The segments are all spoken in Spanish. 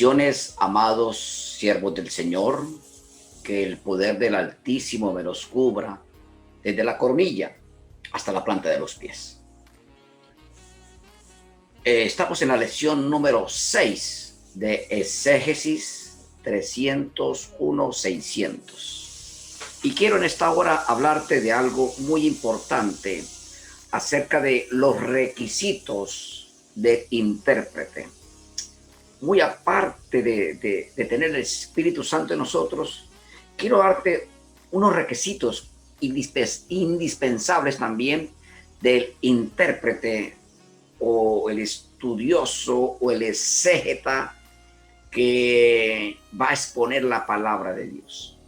Bendiciones, amados siervos del Señor, que el poder del Altísimo me los cubra desde la coronilla hasta la planta de los pies. Estamos en la lección número 6 de Exégesis 301-600. Y quiero en esta hora hablarte de algo muy importante acerca de los requisitos de intérprete. Muy aparte de tener el Espíritu Santo en nosotros, quiero darte unos requisitos indispensables también del intérprete o el estudioso o el exégeta que va a exponer la palabra de Dios.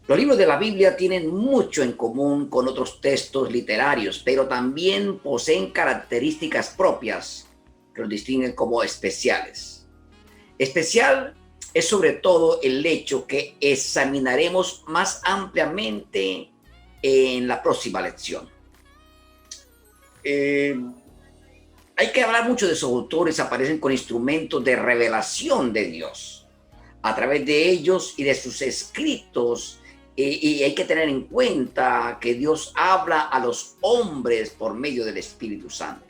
Los libros de la Biblia tienen mucho en común con otros textos literarios, pero también poseen características propias que los distinguen como especiales. Especial es sobre todo el hecho que examinaremos más ampliamente en la próxima lección. Hay que hablar mucho de esos autores, aparecen con instrumentos de revelación de Dios. A través de ellos y de sus escritos, y hay que tener en cuenta que Dios habla a los hombres por medio del Espíritu Santo.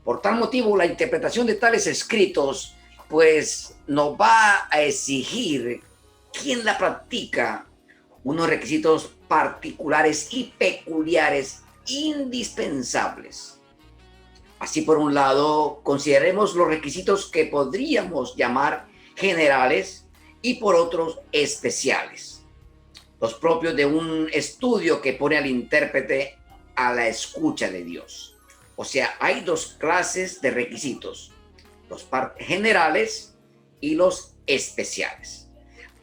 Por tal motivo, la interpretación de tales escritos, pues, nos va a exigir quien la practica unos requisitos particulares y peculiares indispensables. Así, por un lado, consideremos los requisitos que podríamos llamar generales y por otros especiales, los propios de un estudio que pone al intérprete a la escucha de Dios. O sea, hay dos clases de requisitos, los generales y los especiales.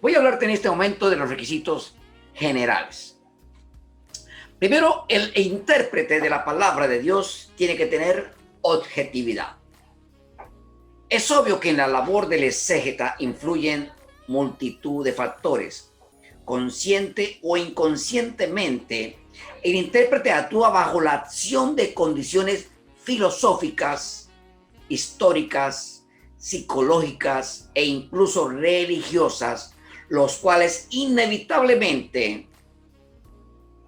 Voy a hablarte en este momento de los requisitos generales. Primero, el intérprete de la palabra de Dios tiene que tener objetividad. Es obvio que en la labor del exégeta influyen multitud de factores. Consciente o inconscientemente, el intérprete actúa bajo la acción de condiciones filosóficas, históricas, psicológicas e incluso religiosas, los cuales inevitablemente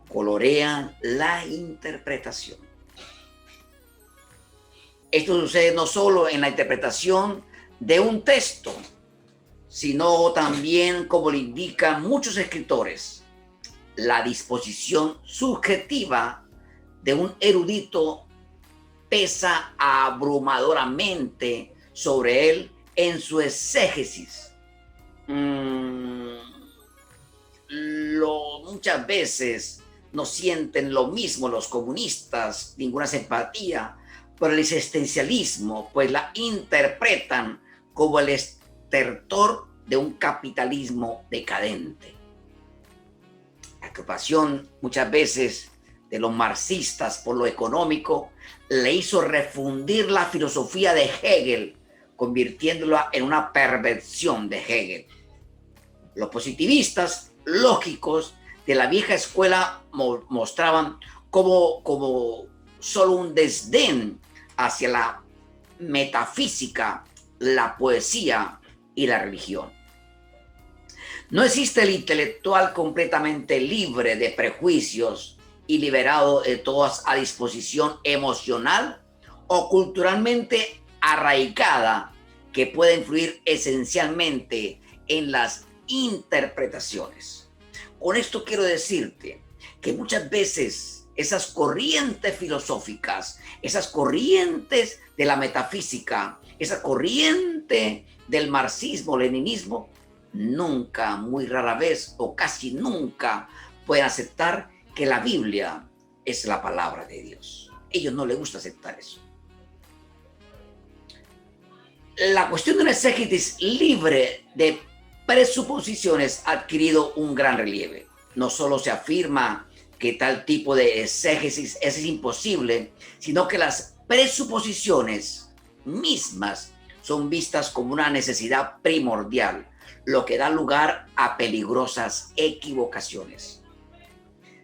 colorean la interpretación. Esto sucede no solo en la interpretación de un texto, sino también, como le indican muchos escritores, la disposición subjetiva de un erudito pesa abrumadoramente sobre él en su exégesis. Muchas veces no sienten lo mismo los comunistas, ninguna simpatía por el existencialismo, pues la interpretan como el estertor de un capitalismo decadente. La ocupación muchas veces de los marxistas por lo económico le hizo refundir la filosofía de Hegel, convirtiéndola en una perversión de Hegel. Los positivistas lógicos de la vieja escuela mostraban como solo un desdén hacia la metafísica, la poesía y la religión. No existe el intelectual completamente libre de prejuicios y liberado de toda disposición emocional o culturalmente arraigada que pueda influir esencialmente en las interpretaciones. Con esto quiero decirte que muchas veces esas corrientes filosóficas, esas corrientes de la metafísica, esa corriente del marxismo, leninismo, nunca, muy rara vez o casi nunca pueden aceptar que la Biblia es la palabra de Dios. A ellos no les gusta aceptar eso. La cuestión de un exégesis libre de presuposiciones ha adquirido un gran relieve. No solo se afirma que tal tipo de exégesis es imposible, sino que las presuposiciones mismas son vistas como una necesidad primordial, lo que da lugar a peligrosas equivocaciones.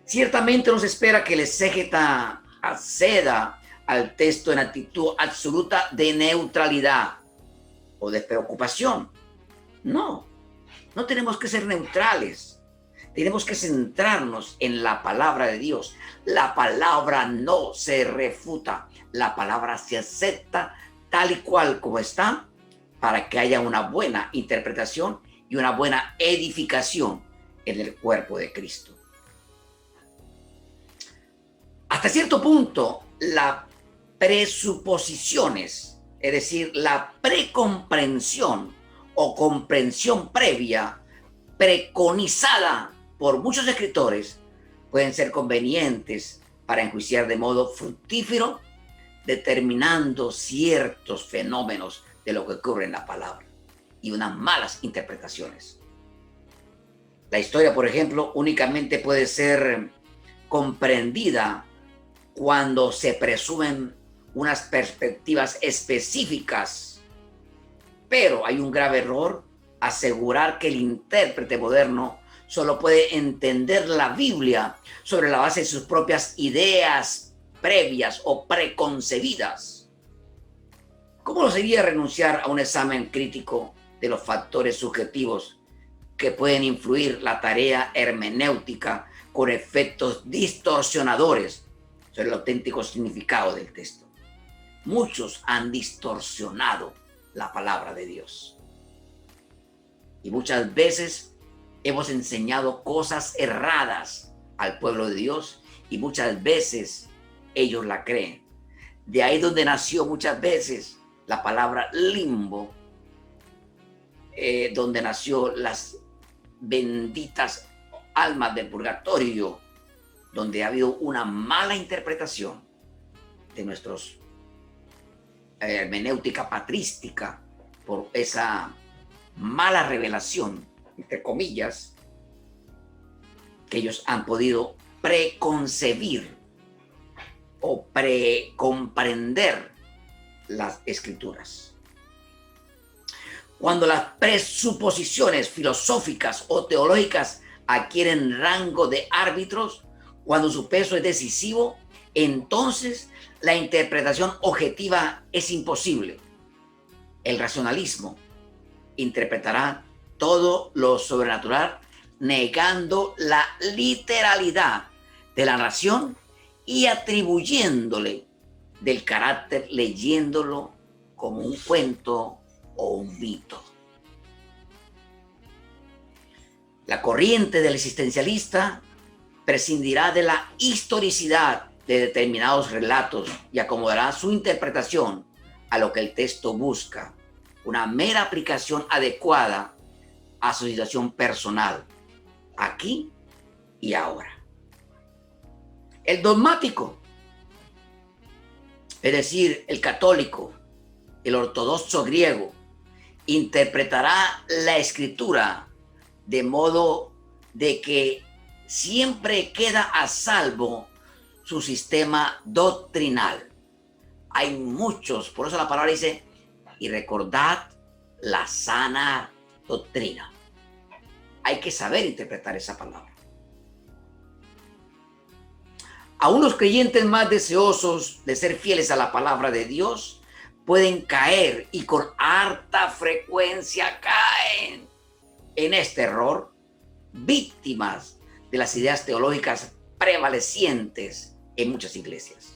Ciertamente nos espera que el exégeta acceda al texto en actitud absoluta de neutralidad, o despreocupación. No, no tenemos que ser neutrales. Tenemos que centrarnos en la palabra de Dios. La palabra no se refuta. La palabra se acepta tal y cual como está para que haya una buena interpretación y una buena edificación en el cuerpo de Cristo. Hasta cierto punto, las presuposiciones, es decir, la precomprensión o comprensión previa preconizada por muchos escritores, pueden ser convenientes para enjuiciar de modo fructífero, determinando ciertos fenómenos de lo que ocurre en la palabra y unas malas interpretaciones. La historia, por ejemplo, únicamente puede ser comprendida cuando se presumen unas perspectivas específicas, pero hay un grave error asegurar que el intérprete moderno solo puede entender la Biblia sobre la base de sus propias ideas previas o preconcebidas. ¿Cómo lo sería renunciar a un examen crítico de los factores subjetivos que pueden influir la tarea hermenéutica con efectos distorsionadores sobre el auténtico significado del texto? Muchos han distorsionado la palabra de Dios. Y muchas veces hemos enseñado cosas erradas al pueblo de Dios y muchas veces ellos la creen. De ahí donde nació muchas veces la palabra limbo, donde nació las benditas almas del purgatorio, donde ha habido una mala interpretación de nuestros hermenéutica patrística por esa mala revelación, entre comillas, que ellos han podido preconcebir o precomprender las escrituras. Cuando las presuposiciones filosóficas o teológicas adquieren rango de árbitros, cuando su peso es decisivo, entonces la interpretación objetiva es imposible. El racionalismo interpretará todo lo sobrenatural negando la literalidad de la narración y atribuyéndole del carácter leyéndolo como un cuento o un mito. La corriente del existencialista prescindirá de la historicidad de determinados relatos y acomodará su interpretación a lo que el texto busca, una mera aplicación adecuada a su situación personal, aquí y ahora. El dogmático, es decir, el católico, el ortodoxo griego, interpretará la escritura de modo de que siempre queda a salvo su sistema doctrinal. Hay muchos, por eso la palabra dice, y recordad la sana doctrina. Hay que saber interpretar esa palabra. Aún los creyentes más deseosos de ser fieles a la palabra de Dios pueden caer y con harta frecuencia caen en este error, víctimas de las ideas teológicas prevalecientes en muchas iglesias.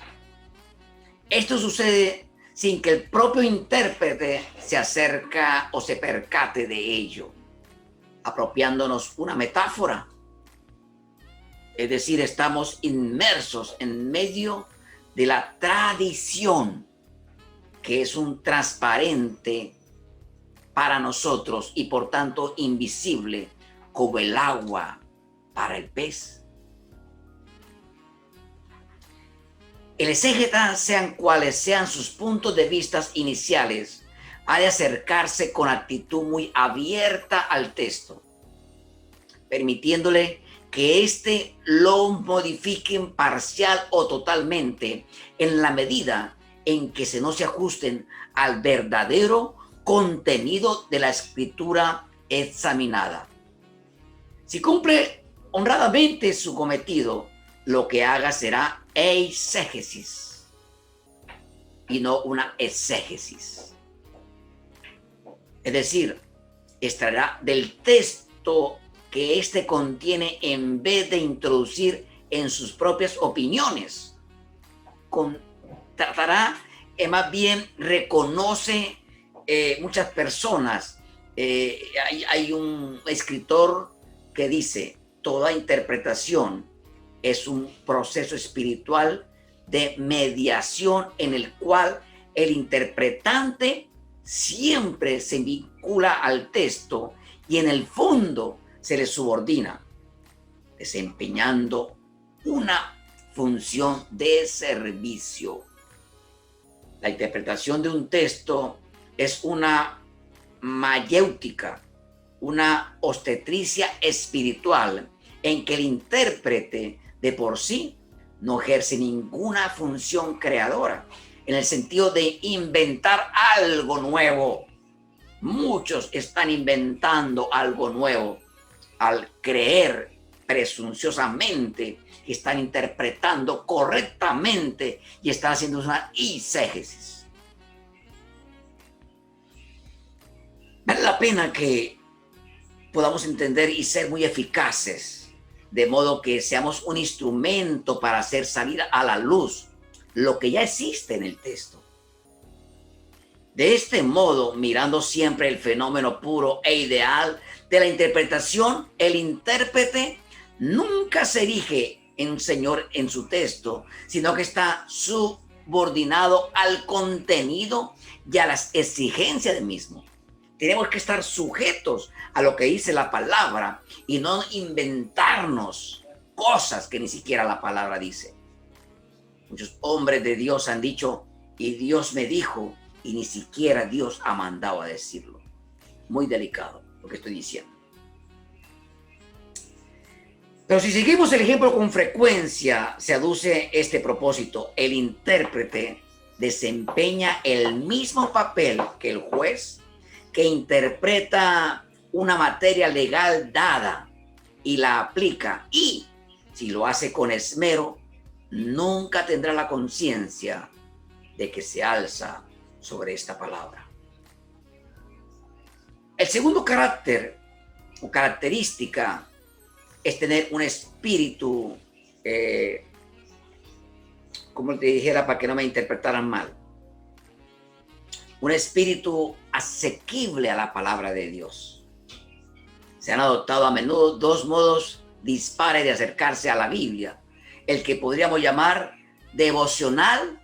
Esto sucede sin que el propio intérprete se acerca o se percate de ello, apropiándonos una metáfora. Es decir, estamos inmersos en medio de la tradición, que es un transparente para nosotros y por tanto invisible como el agua para el pez. El exégeta, sean cuales sean sus puntos de vista iniciales, ha de acercarse con actitud muy abierta al texto, permitiéndole que éste lo modifique parcial o totalmente en la medida en que no se ajusten al verdadero contenido de la escritura examinada. Si cumple honradamente su cometido, lo que haga será eisegesis y no una exégesis. Es decir, extraerá del texto que éste contiene en vez de introducir en sus propias opiniones. Tratará, más bien reconoce muchas personas. Hay un escritor que dice, toda interpretación es un proceso espiritual de mediación en el cual el interpretante siempre se vincula al texto y en el fondo se le subordina, desempeñando una función de servicio. La interpretación de un texto es una mayéutica, una obstetricia espiritual en que el intérprete de por sí no ejerce ninguna función creadora, en el sentido de inventar algo nuevo. Muchos están inventando algo nuevo al creer presunciosamente que están interpretando correctamente y están haciendo una eisegesis. Vale la pena que podamos entender y ser muy eficaces, de modo que seamos un instrumento para hacer salir a la luz lo que ya existe en el texto. De este modo, mirando siempre el fenómeno puro e ideal de la interpretación, el intérprete nunca se erige en un señor en su texto, sino que está subordinado al contenido y a las exigencias del mismo. Tenemos que estar sujetos a lo que dice la palabra y no inventarnos cosas que ni siquiera la palabra dice. Muchos hombres de Dios han dicho, y Dios me dijo, y ni siquiera Dios ha mandado a decirlo. Muy delicado lo que estoy diciendo. Pero si seguimos el ejemplo con frecuencia, se aduce este propósito. El intérprete desempeña el mismo papel que el juez que interpreta una materia legal dada y la aplica. Y si lo hace con esmero, nunca tendrá la conciencia de que se alza sobre esta palabra. El segundo carácter o característica es tener un espíritu, como te dijera para que no me interpretaran mal, un espíritu asequible a la palabra de Dios. Se han adoptado a menudo dos modos dispares de acercarse a la Biblia, el que podríamos llamar devocional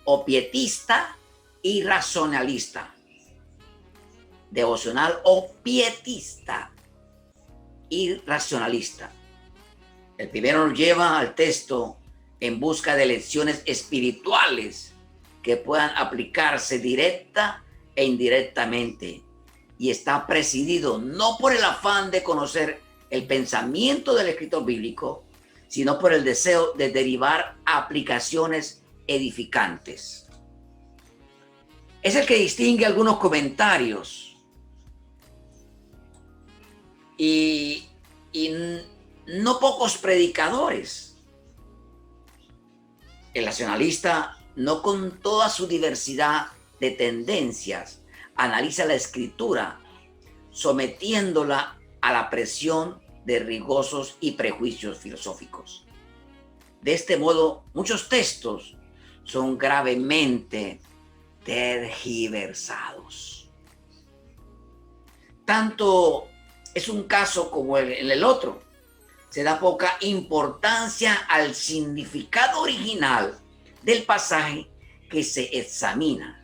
o pietista y racionalista. Devocional o pietista y racionalista. El primero nos lleva al texto en busca de lecciones espirituales que puedan aplicarse directa e indirectamente, y está presidido no por el afán de conocer el pensamiento del escritor bíblico, sino por el deseo de derivar aplicaciones edificantes. Es el que distingue algunos comentarios y no pocos predicadores. El racionalista, no con toda su diversidad de tendencias, analiza la escritura, sometiéndola a la presión de rigosos y prejuicios filosóficos. De este modo, muchos textos son gravemente tergiversados. Tanto es un caso como en el otro. Se da poca importancia al significado original del pasaje que se examina.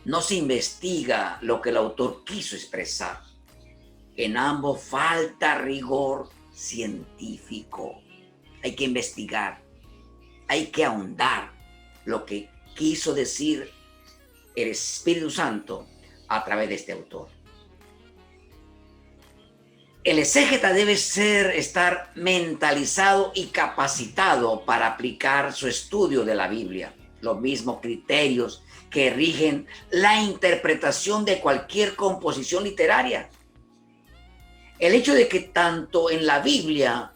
No se investiga lo que el autor quiso expresar. En ambos falta rigor científico. Hay que investigar, hay que ahondar lo que quiso decir el Espíritu Santo a través de este autor. El exégeta debe estar mentalizado y capacitado para aplicar su estudio de la Biblia. Los mismos criterios que rigen la interpretación de cualquier composición literaria. El hecho de que tanto en la Biblia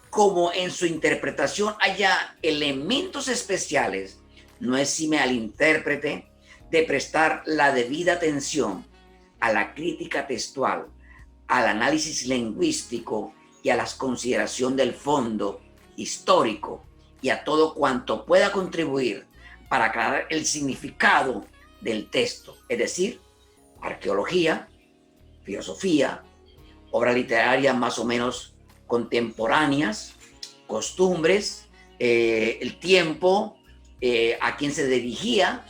como en su interpretación haya elementos especiales no exime al intérprete de prestar la debida atención a la crítica textual, al análisis lingüístico y a la consideración del fondo histórico y a todo cuanto pueda contribuir para aclarar el significado del texto, es decir, arqueología, filosofía, obras literarias más o menos contemporáneas, costumbres, el tiempo, a quién se dirigía,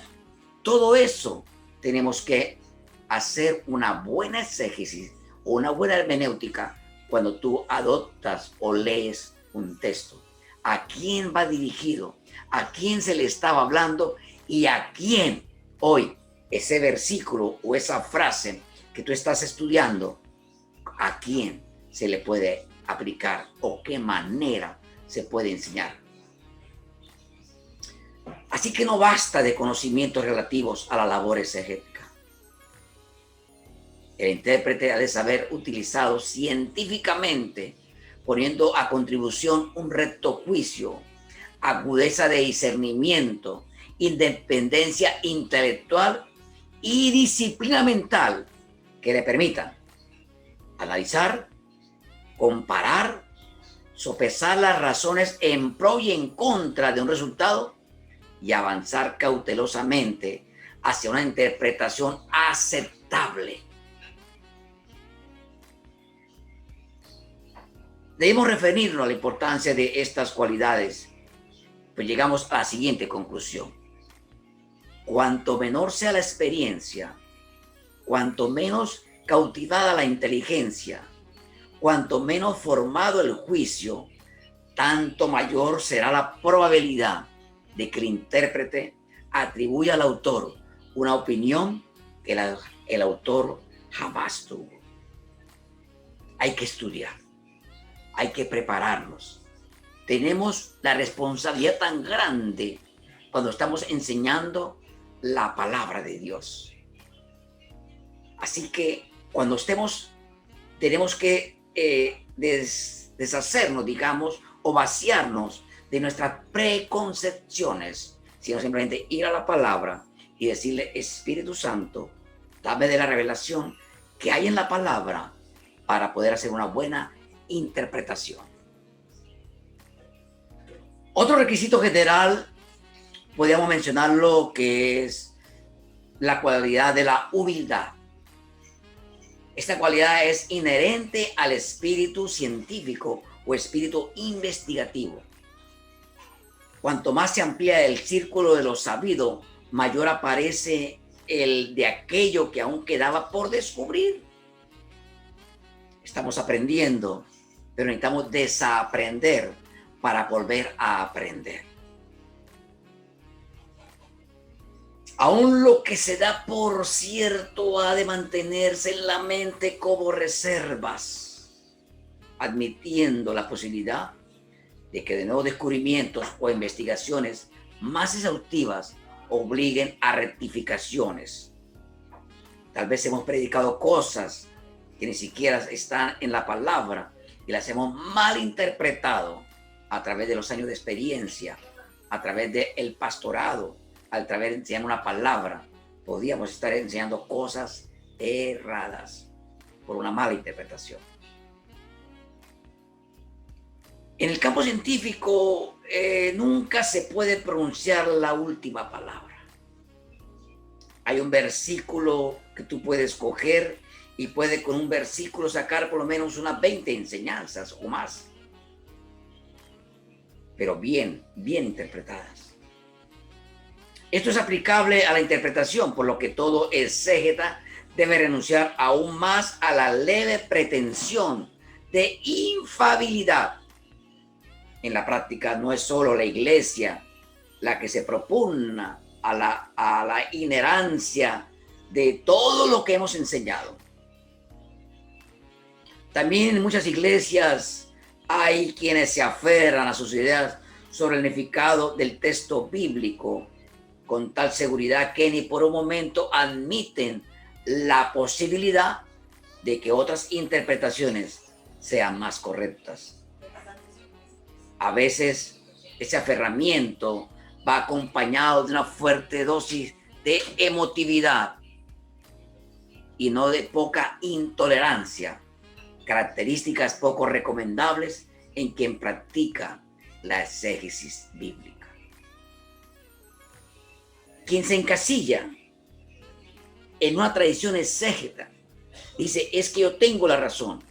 todo eso tenemos que hacer una buena exégesis o una buena hermenéutica cuando tú adoptas o lees un texto. ¿A quién va dirigido? ¿A quién se le estaba hablando? ¿Y a quién hoy ese versículo o esa frase que tú estás estudiando, a quién se le puede aplicar o qué manera se puede enseñar? Así que no basta de conocimientos relativos a la labor exegética. El intérprete ha de saber utilizado científicamente, poniendo a contribución un recto juicio, agudeza de discernimiento, independencia intelectual y disciplina mental que le permitan analizar, comparar, sopesar las razones en pro y en contra de un resultado y avanzar cautelosamente hacia una interpretación aceptable. Debemos referirnos a la importancia de estas cualidades, pues llegamos a la siguiente conclusión. Cuanto menor sea la experiencia, cuanto menos cautivada la inteligencia, cuanto menos formado el juicio, tanto mayor será la probabilidad de que el intérprete atribuya al autor una opinión que el autor jamás tuvo. Hay que estudiar, hay que prepararnos. Tenemos la responsabilidad tan grande cuando estamos enseñando la palabra de Dios. Así que cuando estemos, tenemos que deshacernos, digamos, o vaciarnos de nuestras preconcepciones, sino simplemente ir a la palabra y decirle: Espíritu Santo, dame de la revelación que hay en la palabra para poder hacer una buena interpretación. Otro requisito general, podríamos mencionarlo, que es la cualidad de la humildad. Esta cualidad es inherente al espíritu científico o espíritu investigativo. Cuanto más se amplía el círculo de lo sabido, mayor aparece el de aquello que aún quedaba por descubrir. Estamos aprendiendo, pero necesitamos desaprender para volver a aprender. Aún lo que se da por cierto ha de mantenerse en la mente como reservas, admitiendo la posibilidad de que de nuevos descubrimientos o investigaciones más exhaustivas obliguen a rectificaciones. Tal vez hemos predicado cosas que ni siquiera están en la palabra y las hemos mal interpretado a través de los años de experiencia, a través del pastorado, a través de enseñar una palabra. Podíamos estar enseñando cosas erradas por una mala interpretación. En el campo científico nunca se puede pronunciar la última palabra. Hay un versículo que tú puedes coger y puedes con un versículo sacar por lo menos unas 20 enseñanzas o más, pero bien interpretadas. Esto es aplicable a la interpretación, por lo que todo exégeta debe renunciar aún más a la leve pretensión de infalibilidad. En la práctica no es solo la iglesia la que se propugna a la inherencia de todo lo que hemos enseñado. También en muchas iglesias hay quienes se aferran a sus ideas sobre el significado del texto bíblico con tal seguridad que ni por un momento admiten la posibilidad de que otras interpretaciones sean más correctas. A veces ese aferramiento va acompañado de una fuerte dosis de emotividad y no de poca intolerancia, características poco recomendables en quien practica la exégesis bíblica. Quien se encasilla en una tradición exégeta dice, es que yo tengo la razón,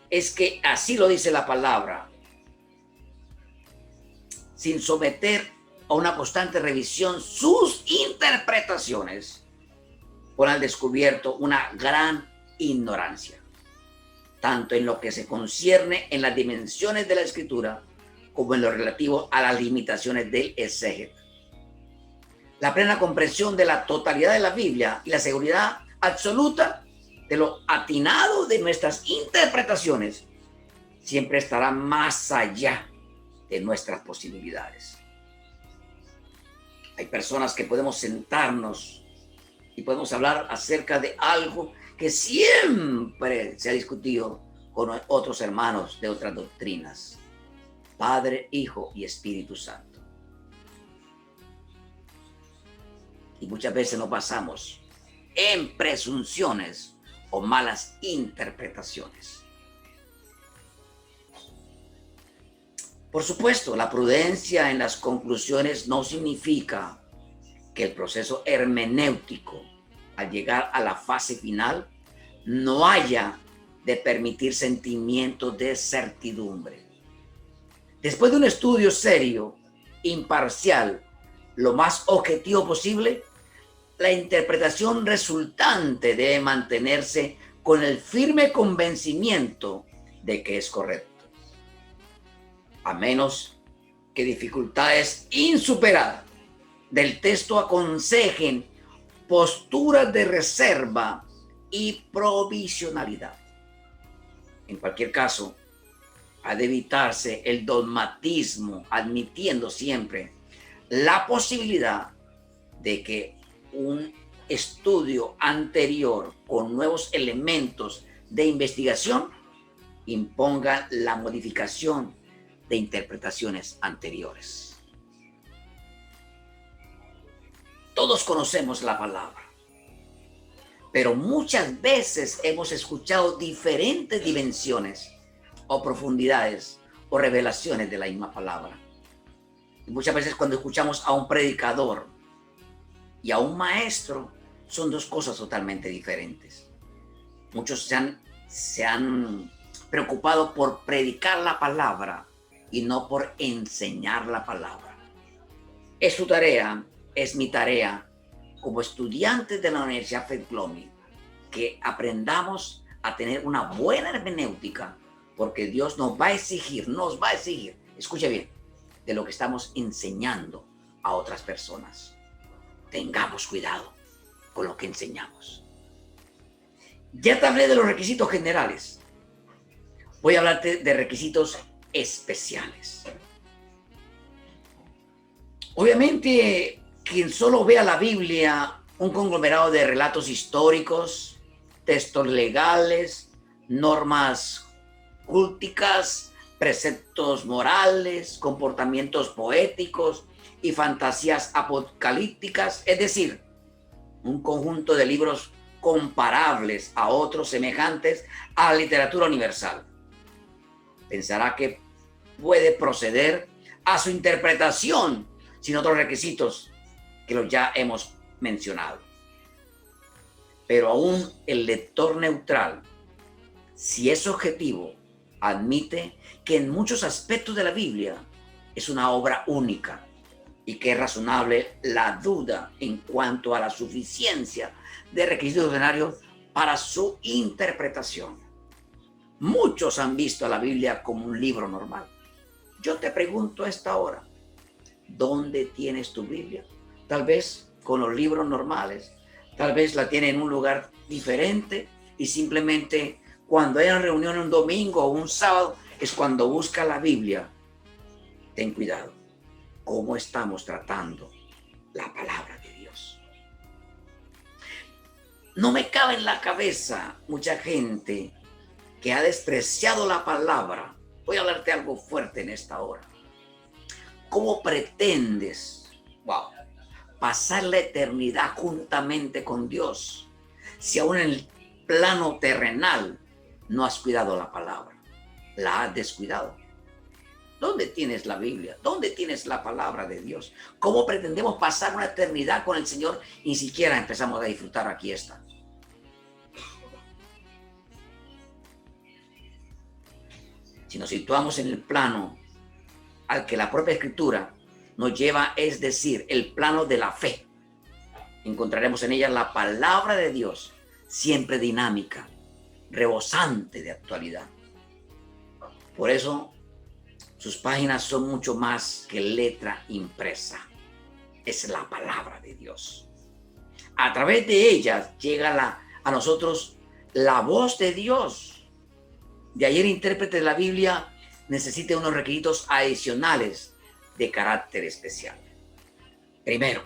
es que así lo dice la palabra, sin someter a una constante revisión sus interpretaciones, pone al descubierto una gran ignorancia, tanto en lo que se concierne en las dimensiones de la escritura, como en lo relativo a las limitaciones del exégeta. La plena comprensión de la totalidad de la Biblia y la seguridad absoluta de lo atinado de nuestras interpretaciones siempre estará más allá de nuestras posibilidades. Hay personas que podemos sentarnos y podemos hablar acerca de algo que siempre se ha discutido con otros hermanos de otras doctrinas: Padre, Hijo y Espíritu Santo. Y muchas veces nos basamos en presunciones o malas interpretaciones. Por supuesto, la prudencia en las conclusiones no significa que el proceso hermenéutico, al llegar a la fase final, no haya de permitir sentimientos de certidumbre. Después de un estudio serio, imparcial, lo más objetivo posible, la interpretación resultante debe mantenerse con el firme convencimiento de que es correcto, a menos que dificultades insuperadas del texto aconsejen posturas de reserva y provisionalidad. En cualquier caso, ha de evitarse el dogmatismo, admitiendo siempre la posibilidad de que un estudio anterior con nuevos elementos de investigación imponga la modificación de interpretaciones anteriores. Todos conocemos la palabra, pero muchas veces hemos escuchado diferentes dimensiones o profundidades o revelaciones de la misma palabra. Y muchas veces cuando escuchamos a un predicador y a un maestro, son dos cosas totalmente diferentes. Muchos se han preocupado por predicar la palabra y no por enseñar la palabra. Es su tarea, es mi tarea como estudiantes de la Universidad FETLOMI, que aprendamos a tener una buena hermenéutica, porque Dios nos va a exigir, escuche bien, de lo que estamos enseñando a otras personas. Tengamos cuidado con lo que enseñamos. Ya te hablé de los requisitos generales. Voy a hablarte de requisitos especiales. Obviamente, quien solo vea la Biblia un conglomerado de relatos históricos, textos legales, normas culticas, preceptos morales, comportamientos poéticos y fantasías apocalípticas, es decir, un conjunto de libros comparables a otros semejantes a la literatura universal, pensará que puede proceder a su interpretación sin otros requisitos que los ya hemos mencionado. Pero aún el lector neutral, si es objetivo, admite que en muchos aspectos de la Biblia es una obra única y que es razonable la duda en cuanto a la suficiencia de requisitos ordinarios para su interpretación. Muchos han visto a la Biblia como un libro normal. Yo te pregunto a esta hora, ¿dónde tienes tu Biblia? Tal vez con los libros normales, tal vez la tiene en un lugar diferente y simplemente cuando hay una reunión un domingo o un sábado es cuando busca la Biblia. Ten cuidado. ¿Cómo estamos tratando la palabra de Dios? No me cabe en la cabeza mucha gente que ha despreciado la palabra. Voy a hablarte algo fuerte en esta hora. ¿Cómo pretendes, pasar la eternidad juntamente con Dios si aún en el plano terrenal no has cuidado la palabra? La has descuidado. ¿Dónde tienes la Biblia? ¿Dónde tienes la palabra de Dios? ¿Cómo pretendemos pasar una eternidad con el Señor y ni siquiera empezamos a disfrutar aquí esta? Si nos situamos en el plano al que la propia Escritura nos lleva, es decir, el plano de la fe, encontraremos en ella la palabra de Dios, siempre dinámica, rebosante de actualidad. Por eso, sus páginas son mucho más que letra impresa. Es la palabra de Dios. A través de ellas llega a nosotros la voz de Dios. De ahí el intérprete de la Biblia necesita unos requisitos adicionales de carácter especial. Primero,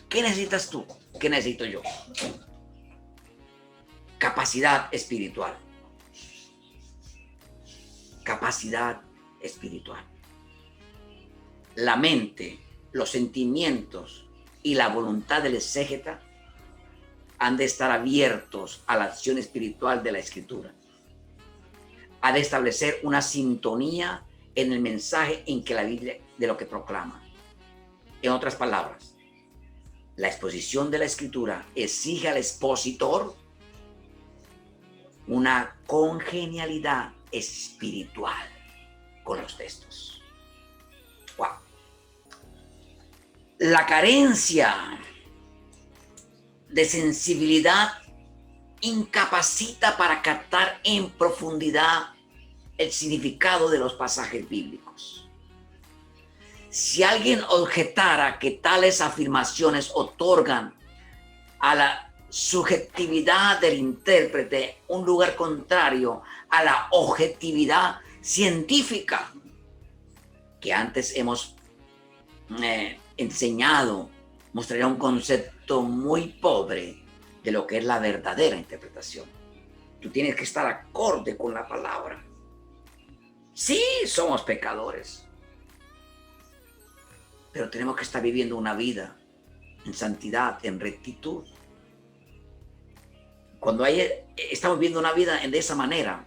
¿qué necesitas tú? ¿Qué necesito yo? Capacidad espiritual. Capacidad espiritual. La mente, los sentimientos y la voluntad del exégeta han de estar abiertos a la acción espiritual de la Escritura. Ha de establecer una sintonía en el mensaje en que la Biblia de lo que proclama. En otras palabras, la exposición de la Escritura exige al expositor una congenialidad espiritual con los textos. Wow. La carencia de sensibilidad incapacita para captar en profundidad el significado de los pasajes bíblicos. Si alguien objetara que tales afirmaciones otorgan a la subjetividad del intérprete un lugar contrario a la objetividad científica que antes hemos enseñado, mostraría un concepto muy pobre de lo que es la verdadera interpretación. Tú tienes que estar acorde con la palabra. Sí, somos pecadores, pero tenemos que estar viviendo una vida en santidad, en rectitud. Cuando estamos viviendo una vida de esa manera,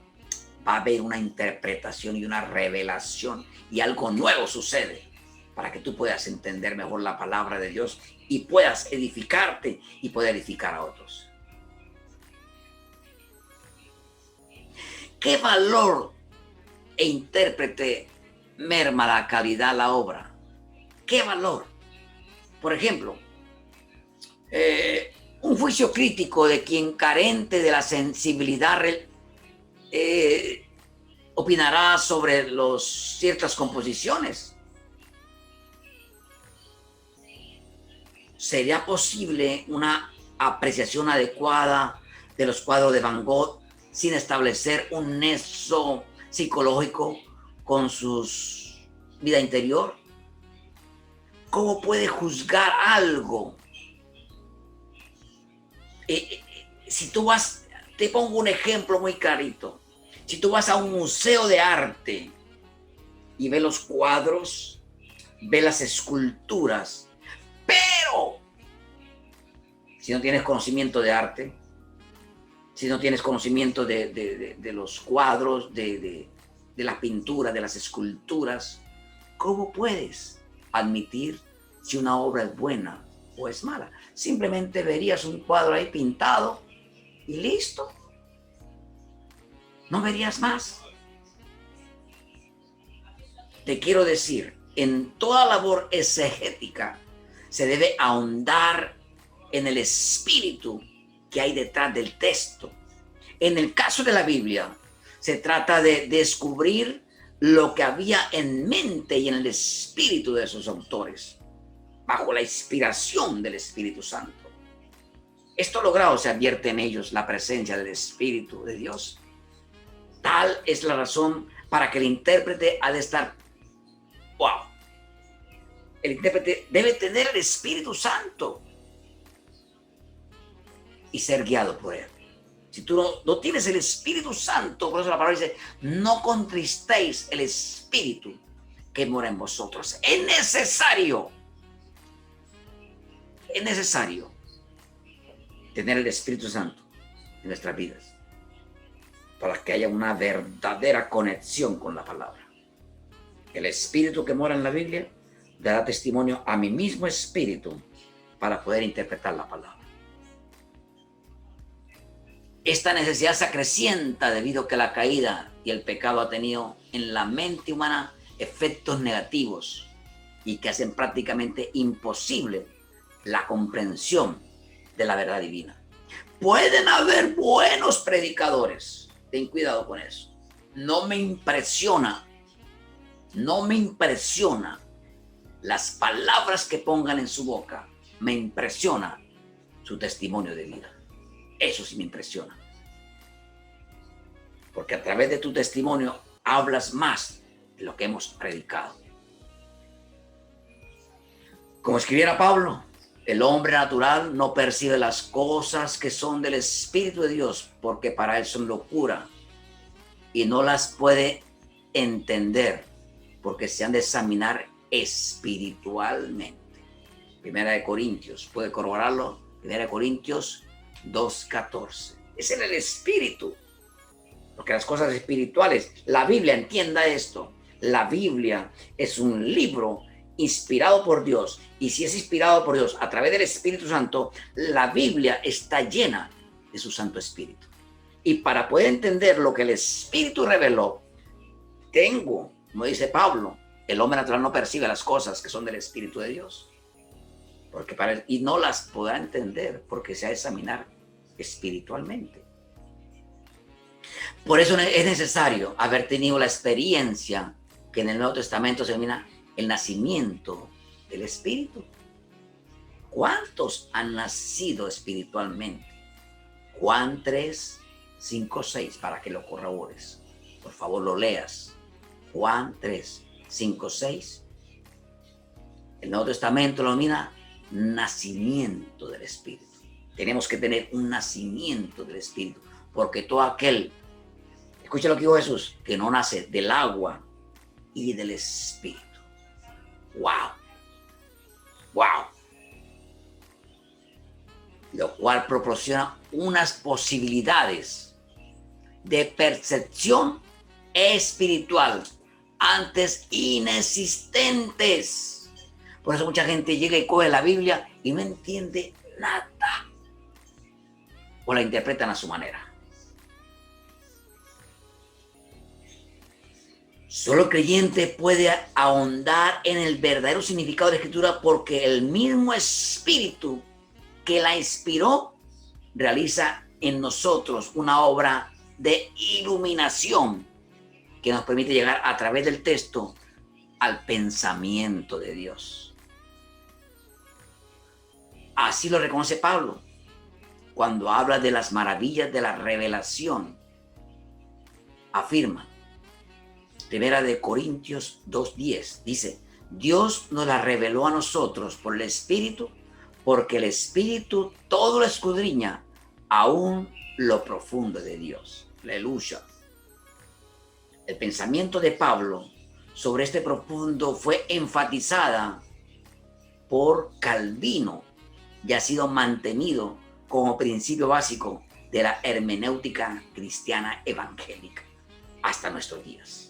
va a haber una interpretación y una revelación y algo nuevo sucede para que tú puedas entender mejor la palabra de Dios y puedas edificarte y poder edificar a otros. ¿Qué valor e intérprete merma la calidad de la obra? ¿Qué valor? Por ejemplo, un juicio crítico de quien carente de la sensibilidad opinará sobre ciertas composiciones. ¿Sería posible una apreciación adecuada de los cuadros de Van Gogh sin establecer un nexo psicológico con su vida interior? ¿Cómo puede juzgar algo? Si tú vas, te pongo un ejemplo muy clarito. Si tú vas a un museo de arte y ves los cuadros, ves las esculturas, pero si no tienes conocimiento de arte, si no tienes conocimiento de los cuadros, de la pintura, de las esculturas, ¿cómo puedes admitir si una obra es buena o es mala? Simplemente verías un cuadro ahí pintado y listo. No verías más. Te quiero decir, en toda labor exegética se debe ahondar en el espíritu que hay detrás del texto. En el caso de la Biblia, se trata de descubrir lo que había en mente y en el espíritu de sus autores, bajo la inspiración del Espíritu Santo. Esto logrado se advierte en ellos la presencia del Espíritu de Dios. Tal es la razón para que el intérprete ha de estar, el intérprete debe tener el Espíritu Santo y ser guiado por él. Si tú no tienes el Espíritu Santo, por eso la palabra dice, no contristéis el Espíritu que mora en vosotros. Es necesario Es necesario tener el Espíritu Santo en nuestras vidas para que haya una verdadera conexión con la palabra. El Espíritu que mora en la Biblia dará testimonio a mi mismo espíritu para poder interpretar la palabra. Esta necesidad se acrecienta debido a que la caída y el pecado ha tenido en la mente humana efectos negativos y que hacen prácticamente imposible la comprensión de la verdad divina. Pueden haber buenos predicadores, ten cuidado con eso. No me impresiona las palabras que pongan en su boca, me impresiona su testimonio de vida. Eso sí me impresiona. Porque a través de tu testimonio hablas más de lo que hemos predicado. Como escribiera Pablo, el hombre natural no percibe las cosas que son del Espíritu de Dios, porque para él son locura y no las puede entender, porque se han de examinar espiritualmente. Primera de Corintios, puede corroborarlo, Primera de Corintios 2:14. Es en el Espíritu, porque las cosas espirituales, la Biblia, entienda esto, la Biblia es un libro inspirado por Dios, y si es inspirado por Dios a través del Espíritu Santo, la Biblia está llena de su Santo Espíritu. Y para poder entender lo que el Espíritu reveló, como dice Pablo, el hombre natural no percibe las cosas que son del Espíritu de Dios, y no las podrá entender porque se ha de examinar espiritualmente. Por eso es necesario haber tenido la experiencia que en el Nuevo Testamento se denomina el nacimiento del Espíritu. ¿Cuántos han nacido espiritualmente? Juan 3, 5, 6, para que lo corrobores. Por favor, lo leas. Juan 3, 5, 6. El Nuevo Testamento lo denomina nacimiento del Espíritu. Tenemos que tener un nacimiento del Espíritu, porque todo aquel, escucha lo que dijo Jesús, que no nace del agua y del Espíritu. ¡Wow! ¡Wow! Lo cual proporciona unas posibilidades de percepción espiritual antes inexistentes. Por eso mucha gente llega y coge la Biblia y no entiende nada, o la interpretan a su manera. Solo el creyente puede ahondar en el verdadero significado de la Escritura, porque el mismo Espíritu que la inspiró realiza en nosotros una obra de iluminación que nos permite llegar a través del texto al pensamiento de Dios. Así lo reconoce Pablo cuando habla de las maravillas de la revelación. Afirma, Primera de Corintios 2:10, dice: Dios nos la reveló a nosotros por el Espíritu, porque el Espíritu todo lo escudriña, aún lo profundo de Dios. Aleluya. El pensamiento de Pablo sobre este profundo fue enfatizada por Calvino y ha sido mantenido como principio básico de la hermenéutica cristiana evangélica hasta nuestros días.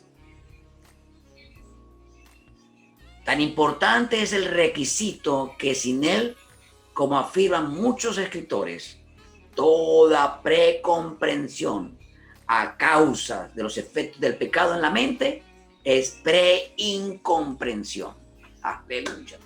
Tan importante es el requisito que sin él, como afirman muchos escritores, toda precomprensión a causa de los efectos del pecado en la mente es preincomprensión. Aleluya.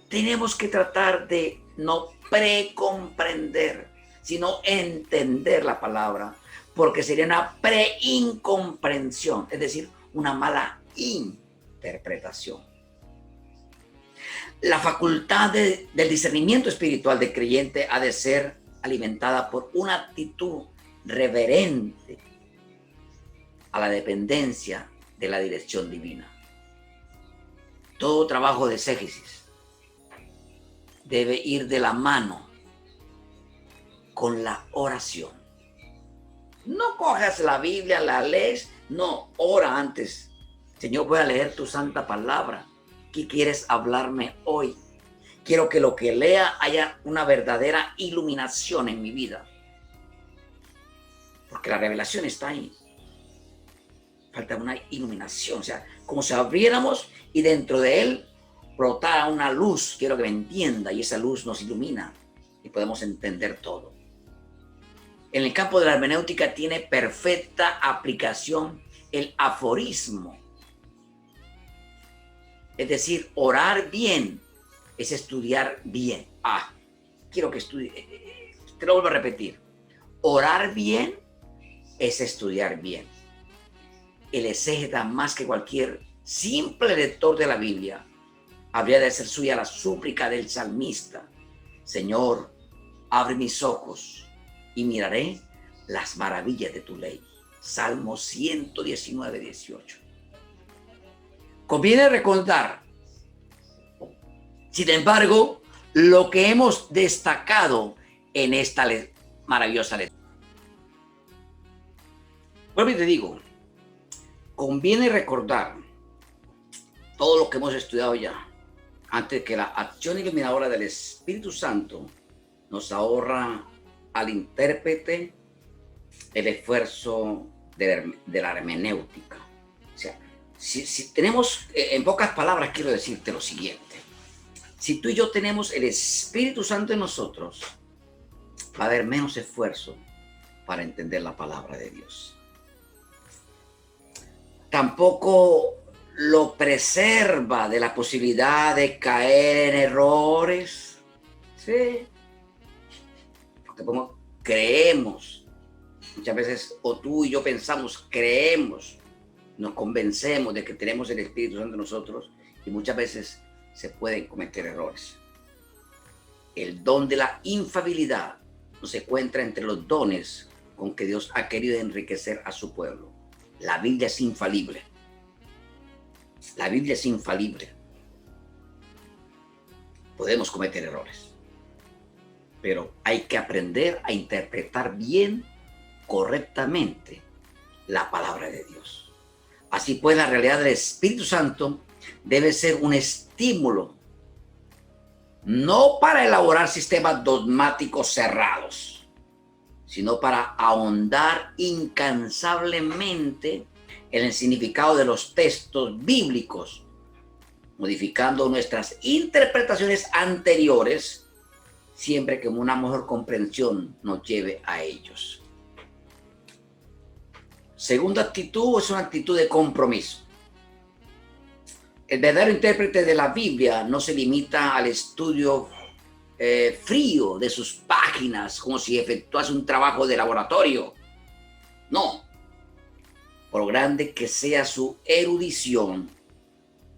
Tenemos que tratar de no precomprender, sino entender la palabra, porque sería una preincomprensión, es decir, una mala interpretación. La facultad del discernimiento espiritual del creyente ha de ser alimentada por una actitud reverente a la dependencia de la dirección divina. Todo trabajo de exégesis debe ir de la mano con la oración. No cojas la Biblia, la lees, no, ora antes. Señor, voy a leer tu santa palabra. ¿Qué quieres hablarme hoy? Quiero que lo que lea haya una verdadera iluminación en mi vida. Porque la revelación está ahí. Falta una iluminación, o sea, como si abriéramos y dentro de él brotara una luz. Quiero que me entienda, y esa luz nos ilumina y podemos entender todo. En el campo de la hermenéutica tiene perfecta aplicación el aforismo. Es decir, orar bien es estudiar bien. Quiero que estudie. Te lo vuelvo a repetir. Orar bien es estudiar bien. El exégeta, más que cualquier simple lector de la Biblia, habría de ser suya la súplica del salmista. Señor, abre mis ojos y miraré las maravillas de tu ley. Salmo 119, 18. Conviene recordar, sin embargo, lo que hemos destacado en esta maravillosa lectura. Vuelvo y te digo, conviene recordar todo lo que hemos estudiado ya, antes que la acción iluminadora del Espíritu Santo nos ahorra al intérprete el esfuerzo de la hermenéutica. O sea, si tenemos, en pocas palabras quiero decirte lo siguiente. Si tú y yo tenemos el Espíritu Santo en nosotros, va a haber menos esfuerzo para entender la palabra de Dios. Tampoco lo preserva de la posibilidad de caer en errores. Sí. Porque como creemos, muchas veces, o tú y yo pensamos, creemos, nos convencemos de que tenemos el Espíritu Santo en nosotros y muchas veces se pueden cometer errores. El don de la infalibilidad no se encuentra entre los dones con que Dios ha querido enriquecer a su pueblo. La Biblia es infalible. La Biblia es infalible. Podemos cometer errores, pero hay que aprender a interpretar bien, correctamente, la palabra de Dios. Así pues, la realidad del Espíritu Santo debe ser un estímulo, no para elaborar sistemas dogmáticos cerrados, sino para ahondar incansablemente en el significado de los textos bíblicos, modificando nuestras interpretaciones anteriores, siempre que una mejor comprensión nos lleve a ellos. Segunda actitud es una actitud de compromiso. El verdadero intérprete de la Biblia no se limita al estudio frío de sus páginas, como si efectuase un trabajo de laboratorio. No. Por grande que sea su erudición,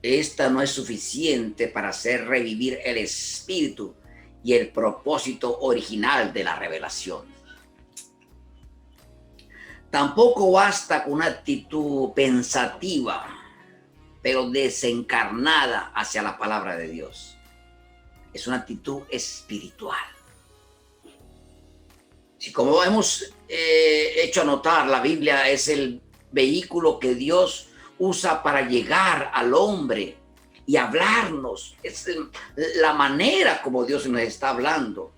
esta no es suficiente para hacer revivir el espíritu y el propósito original de la revelación. Tampoco basta con una actitud pensativa, pero desencarnada hacia la palabra de Dios. Es una actitud espiritual. Si como hemos hecho anotar, la Biblia es el vehículo que Dios usa para llegar al hombre y hablarnos. Es la manera como Dios nos está hablando.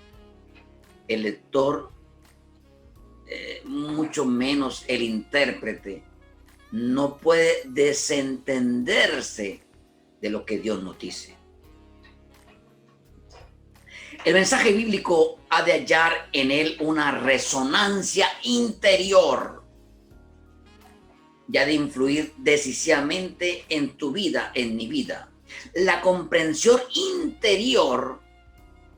El lector, mucho menos el intérprete, no puede desentenderse de lo que Dios nos dice. El mensaje bíblico ha de hallar en él una resonancia interior y ha de influir decisivamente en tu vida, en mi vida. La comprensión interior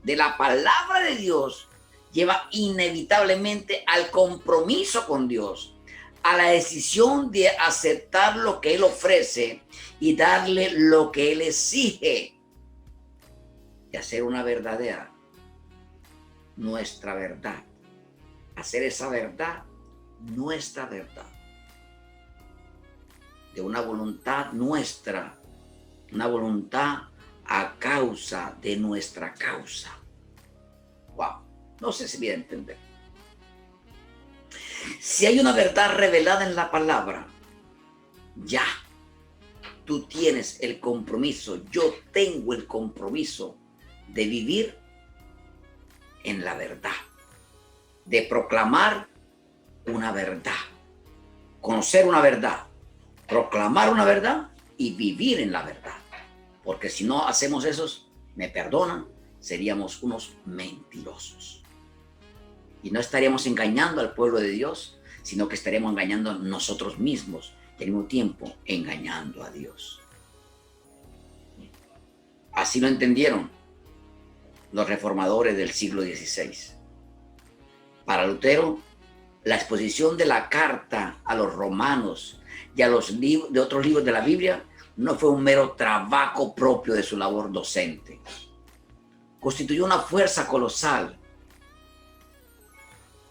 de la palabra de Dios lleva inevitablemente al compromiso con Dios, a la decisión de aceptar lo que Él ofrece y darle lo que Él exige, y hacer una verdadera, nuestra verdad, hacer esa verdad, nuestra verdad, de una voluntad nuestra, una voluntad a causa de nuestra causa. Wow, no sé si voy a entender. Si hay una verdad revelada en la palabra, ya, tú tienes el compromiso, yo tengo el compromiso de vivir en la verdad, de proclamar una verdad, conocer una verdad, proclamar una verdad y vivir en la verdad. Porque si no hacemos eso, me perdonan, seríamos unos mentirosos. Y no estaríamos engañando al pueblo de Dios, sino que estaríamos engañando a nosotros mismos y al mismo tiempo engañando a Dios. Así lo entendieron los reformadores del siglo XVI. Para Lutero, la exposición de la carta a los romanos y a los de otros libros de la Biblia no fue un mero trabajo propio de su labor docente. Constituyó una fuerza colosal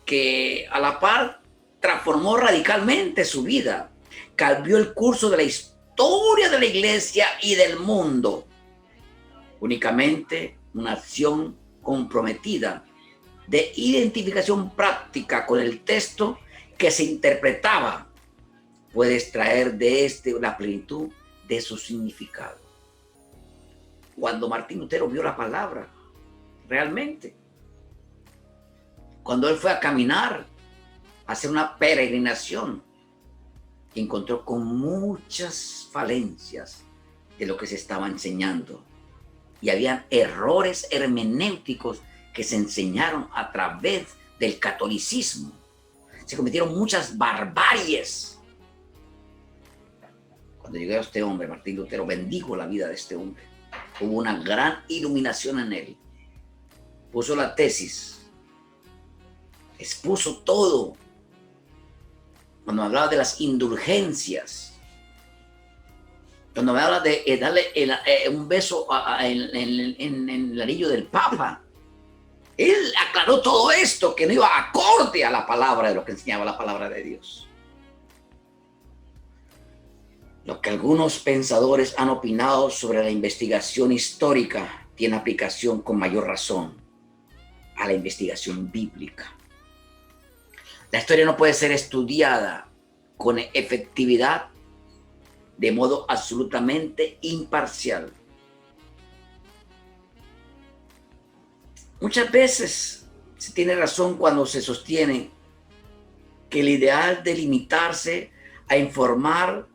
que a la par transformó radicalmente su vida, cambió el curso de la historia de la iglesia y del mundo. Únicamente una acción comprometida de identificación práctica con el texto que se interpretaba puede extraer de este la plenitud de su significado. Cuando Martín Lutero vio la palabra, realmente, cuando él fue a caminar, a hacer una peregrinación, encontró con muchas falencias de lo que se estaba enseñando. Y habían errores hermenéuticos que se enseñaron a través del catolicismo. Se cometieron muchas barbaries. Cuando llegué a este hombre, Martín Lutero, bendijo la vida de este hombre. Hubo una gran iluminación en él. Puso la tesis, expuso todo. Cuando hablaba de las indulgencias, cuando me habla de darle un beso en el anillo del Papa, él aclaró todo esto que no iba acorde a la palabra de lo que enseñaba la palabra de Dios. Lo que algunos pensadores han opinado sobre la investigación histórica tiene aplicación con mayor razón a la investigación bíblica. La historia no puede ser estudiada con efectividad de modo absolutamente imparcial. Muchas veces se tiene razón cuando se sostiene que el ideal de limitarse a informar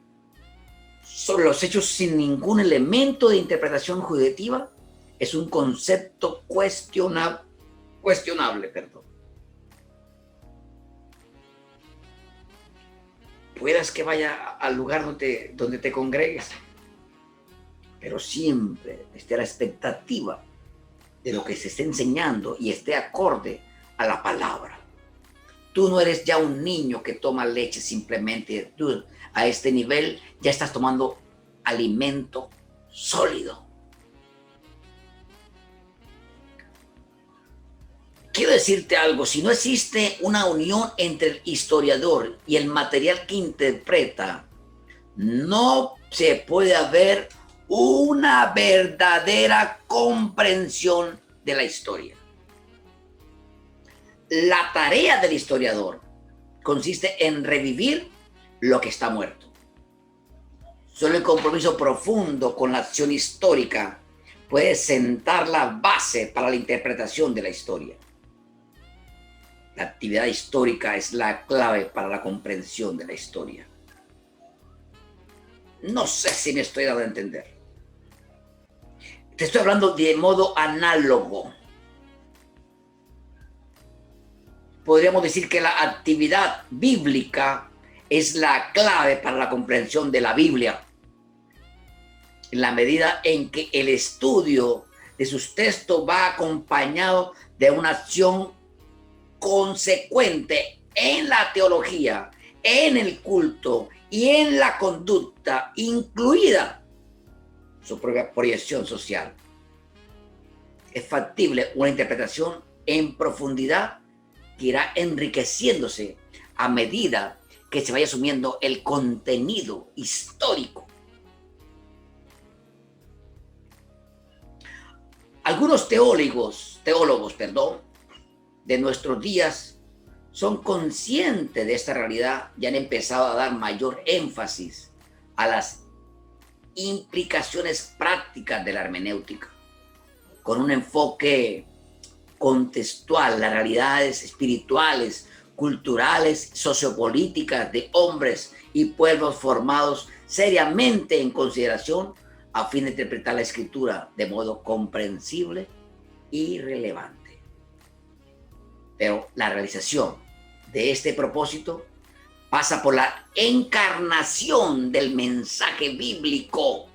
sobre los hechos sin ningún elemento de interpretación subjetiva es un concepto cuestionable. Puedas que vaya al lugar donde te congregues, pero siempre esté a la expectativa de lo que se esté enseñando y esté acorde a la palabra. Tú no eres ya un niño que toma leche simplemente. Tú a este nivel ya estás tomando alimento sólido. Quiero decirte algo, si no existe una unión entre el historiador y el material que interpreta, no se puede haber una verdadera comprensión de la historia. La tarea del historiador consiste en revivir lo que está muerto. Solo el compromiso profundo con la acción histórica puede sentar la base para la interpretación de la historia. La actividad histórica es la clave para la comprensión de la historia. No sé si me estoy dando a entender. Te estoy hablando de modo análogo. Podríamos decir que la actividad bíblica es la clave para la comprensión de la Biblia. En la medida en que el estudio de sus textos va acompañado de una acción consecuente en la teología, en el culto y en la conducta, incluida su propia proyección social. Es factible una interpretación en profundidad que irá enriqueciéndose a medida que se vaya asumiendo el contenido histórico. Algunos teólogos, de nuestros días son conscientes de esta realidad y han empezado a dar mayor énfasis a las implicaciones prácticas de la hermenéutica, con un enfoque contextual, las realidades espirituales, culturales, sociopolíticas de hombres y pueblos formados seriamente en consideración a fin de interpretar la escritura de modo comprensible y relevante. Pero la realización de este propósito pasa por la encarnación del mensaje bíblico,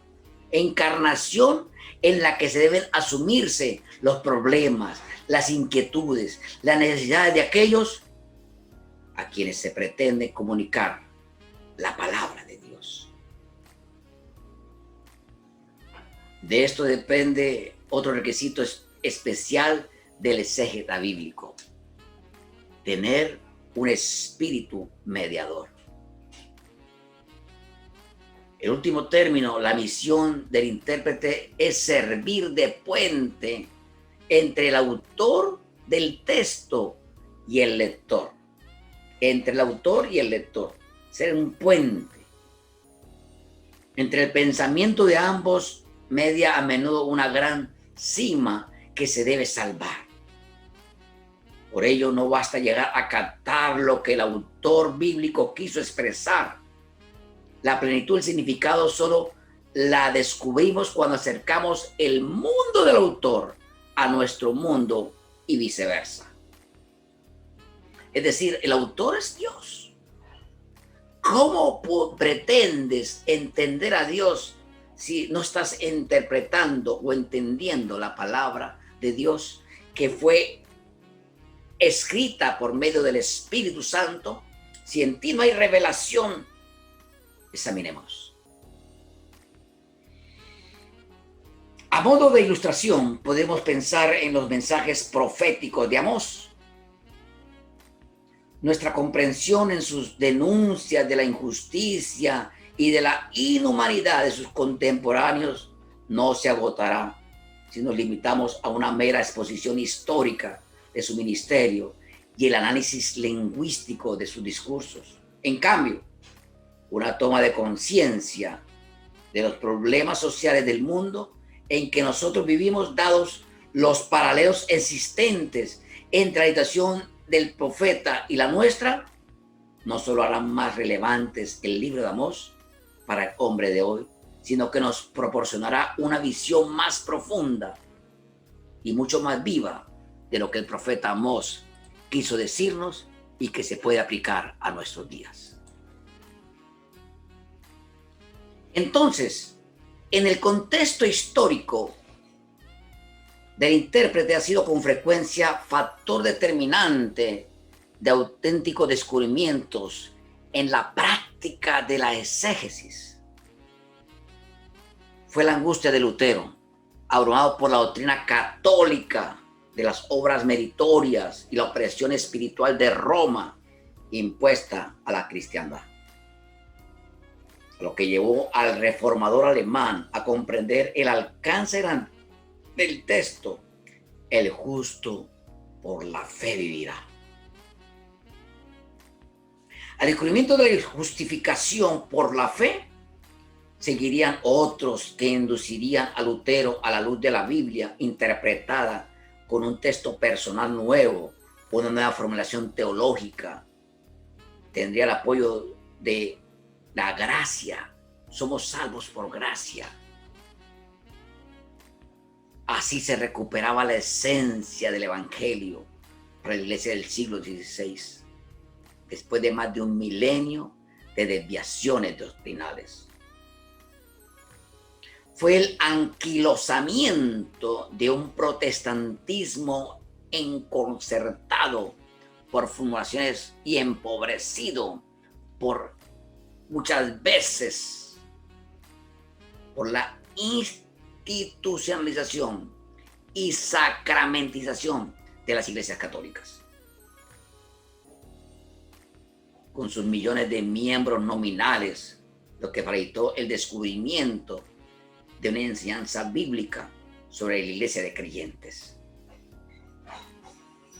encarnación en la que se deben asumirse los problemas, las inquietudes, las necesidades de aquellos a quienes se pretende comunicar la palabra de Dios. De esto depende otro requisito especial del exégeta bíblico: tener un espíritu mediador. El último término, la misión del intérprete es servir de puente entre el autor del texto y el lector. Entre el autor y el lector. Ser un puente. Entre el pensamiento de ambos media a menudo una gran cima que se debe salvar. Por ello no basta llegar a captar lo que el autor bíblico quiso expresar. La plenitud del significado solo la descubrimos cuando acercamos el mundo del autor a nuestro mundo y viceversa. Es decir, el autor es Dios. ¿Cómo pretendes entender a Dios si no estás interpretando o entendiendo la palabra de Dios que fue escrita por medio del Espíritu Santo? Si en ti no hay revelación, examinemos. A modo de ilustración, podemos pensar en los mensajes proféticos de Amós. Nuestra comprensión en sus denuncias de la injusticia y de la inhumanidad de sus contemporáneos no se agotará si nos limitamos a una mera exposición histórica de su ministerio y el análisis lingüístico de sus discursos. En cambio, una toma de conciencia de los problemas sociales del mundo en que nosotros vivimos, dados los paralelos existentes entre la situación del profeta y la nuestra, no solo harán más relevantes el libro de Amós para el hombre de hoy, sino que nos proporcionará una visión más profunda y mucho más viva de lo que el profeta Amós quiso decirnos y que se puede aplicar a nuestros días. Entonces, en el contexto histórico del intérprete ha sido con frecuencia factor determinante de auténticos descubrimientos en la práctica de la exégesis. Fue la angustia de Lutero, abrumado por la doctrina católica de las obras meritorias y la opresión espiritual de Roma impuesta a la cristiandad, lo que llevó al reformador alemán a comprender el alcance del texto: el justo por la fe vivirá. Al descubrimiento de la justificación por la fe, seguirían otros que inducirían a Lutero a la luz de la Biblia interpretada con un texto personal nuevo, una nueva formulación teológica. Tendría el apoyo de la gracia. Somos salvos por gracia. Así se recuperaba la esencia del evangelio para la iglesia del siglo XVI, después de más de un milenio de desviaciones doctrinales. Fue el anquilosamiento de un protestantismo enconcertado por formulaciones y empobrecido por muchas veces por la institucionalización y sacramentización de las iglesias católicas, con sus millones de miembros nominales, lo que facilitó el descubrimiento de una enseñanza bíblica sobre la iglesia de creyentes.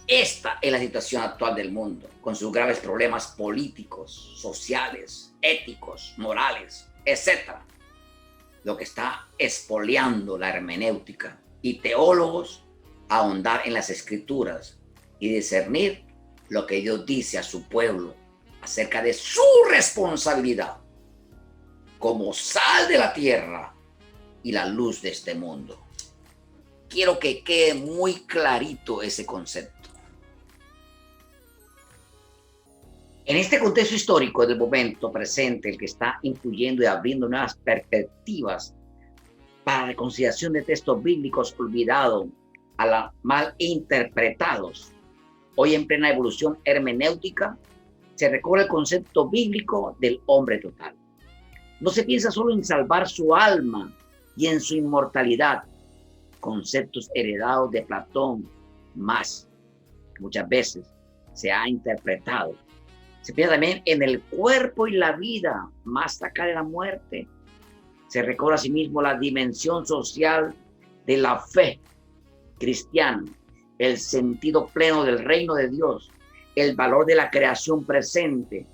Esta es la situación actual del mundo, con sus graves problemas políticos, sociales, éticos, morales, etc. lo que está expoliando la hermenéutica, y teólogos ahondar en las escrituras y discernir lo que Dios dice a su pueblo acerca de su responsabilidad como sal de la tierra y la luz de este mundo. Quiero que quede muy clarito ese concepto. En este contexto histórico del momento presente, el que está influyendo y abriendo nuevas perspectivas para la reconciliación de textos bíblicos olvidados, a la mal interpretados, hoy en plena evolución hermenéutica, se recobra el concepto bíblico del hombre total. No se piensa solo en salvar su alma y en su inmortalidad, conceptos heredados de Platón, más que muchas veces se ha interpretado. Se piensa también en el cuerpo y la vida, más acá de la muerte. Se recobra asimismo la dimensión social de la fe cristiana, el sentido pleno del reino de Dios, el valor de la creación presente,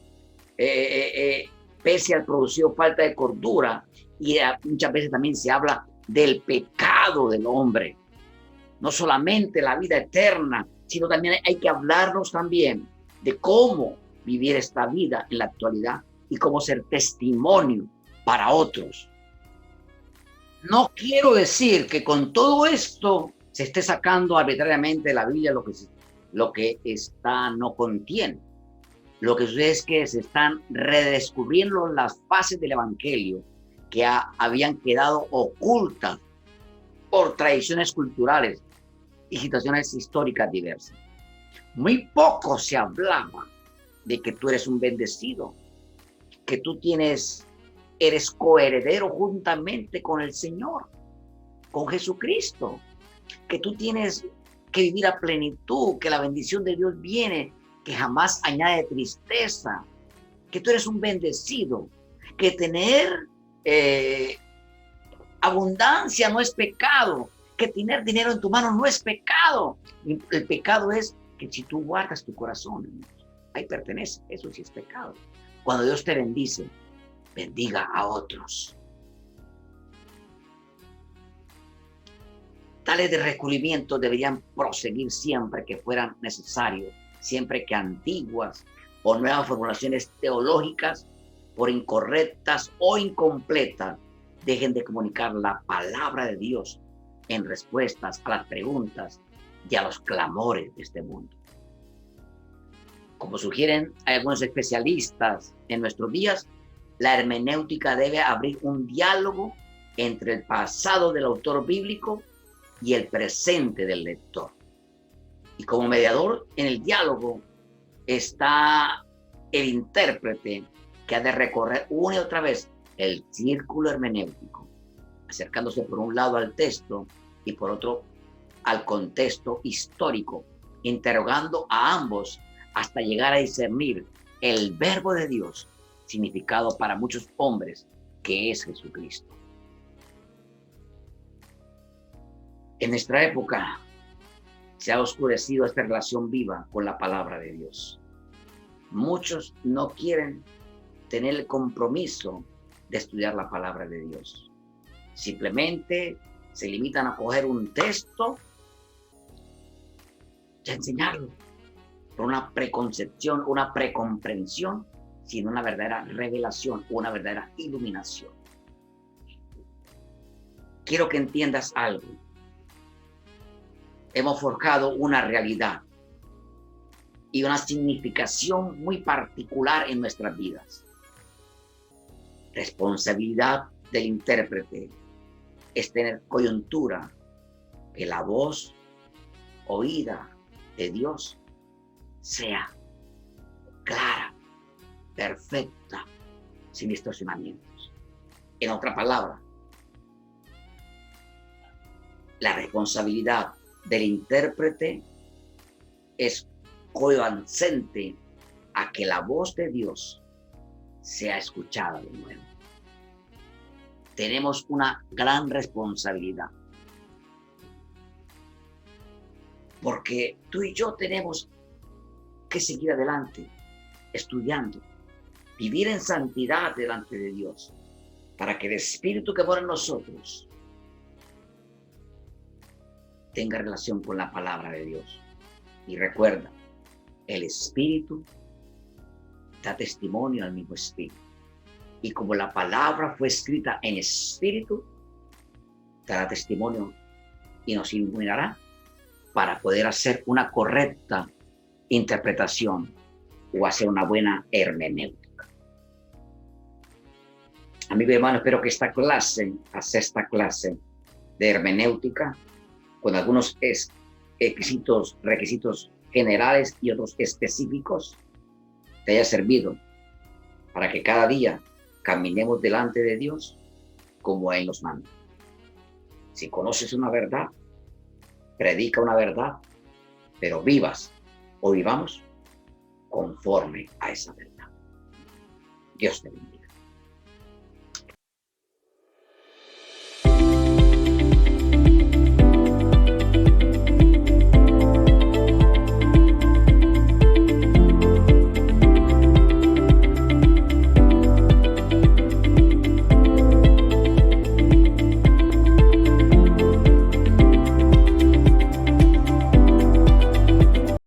pese al producido falta de cordura, y muchas veces también se habla del pecado del hombre. No solamente la vida eterna, sino también hay que hablarnos también de cómo vivir esta vida en la actualidad y cómo ser testimonio para otros. No quiero decir que con todo esto se esté sacando arbitrariamente de la Biblia lo que está no contiene. Lo que sucede es que se están redescubriendo las fases del Evangelio que habían quedado ocultas por tradiciones culturales y situaciones históricas diversas. Muy poco se hablaba de que tú eres un bendecido, que tú eres coheredero juntamente con el Señor, con Jesucristo, que tú tienes que vivir a plenitud, que la bendición de Dios viene, que jamás añade tristeza, que tú eres un bendecido, que tener abundancia no es pecado, que tener dinero en tu mano no es pecado. El pecado es que si tú guardas tu corazón, ahí pertenece, eso sí es pecado. Cuando Dios te bendice, bendiga a otros. Tales de descubrimientos deberían proseguir siempre que fueran necesarios, siempre que antiguas o nuevas formulaciones teológicas, por incorrectas o incompletas, dejen de comunicar la palabra de Dios en respuestas a las preguntas y a los clamores de este mundo. Como sugieren algunos especialistas en nuestros días, la hermenéutica debe abrir un diálogo entre el pasado del autor bíblico y el presente del lector. Y como mediador en el diálogo está el intérprete, que ha de recorrer una y otra vez el círculo hermenéutico, acercándose por un lado al texto y por otro al contexto histórico, interrogando a ambos hasta llegar a discernir el verbo de Dios, significado para muchos hombres, que es Jesucristo. En nuestra época se ha oscurecido esta relación viva con la palabra de Dios. Muchos no quieren tener el compromiso de estudiar la palabra de Dios. Simplemente se limitan a coger un texto y a enseñarlo por una preconcepción, una precomprensión, sin una verdadera revelación, una verdadera iluminación. Quiero que entiendas algo. Hemos forjado una realidad y una significación muy particular en nuestras vidas. Responsabilidad del intérprete es tener coyuntura, que la voz oída de Dios sea clara, perfecta, sin distorsionamientos. En otra palabra, la responsabilidad del intérprete es coadyuvante a que la voz de Dios sea escuchada de nuevo. Tenemos una gran responsabilidad, porque tú y yo tenemos que seguir adelante, estudiando, vivir en santidad delante de Dios, para que el Espíritu que mora en nosotros tenga relación con la palabra de Dios. Y recuerda, el Espíritu da testimonio al mismo Espíritu. Y como la palabra fue escrita en Espíritu, dará testimonio y nos iluminará para poder hacer una correcta interpretación o hacer una buena hermenéutica. Amigo y hermano, espero que esta clase de hermenéutica, con algunos requisitos generales y otros específicos, te haya servido para que cada día caminemos delante de Dios como Él nos manda. Si conoces una verdad, predica una verdad, pero vivamos conforme a esa verdad. Dios te bendiga.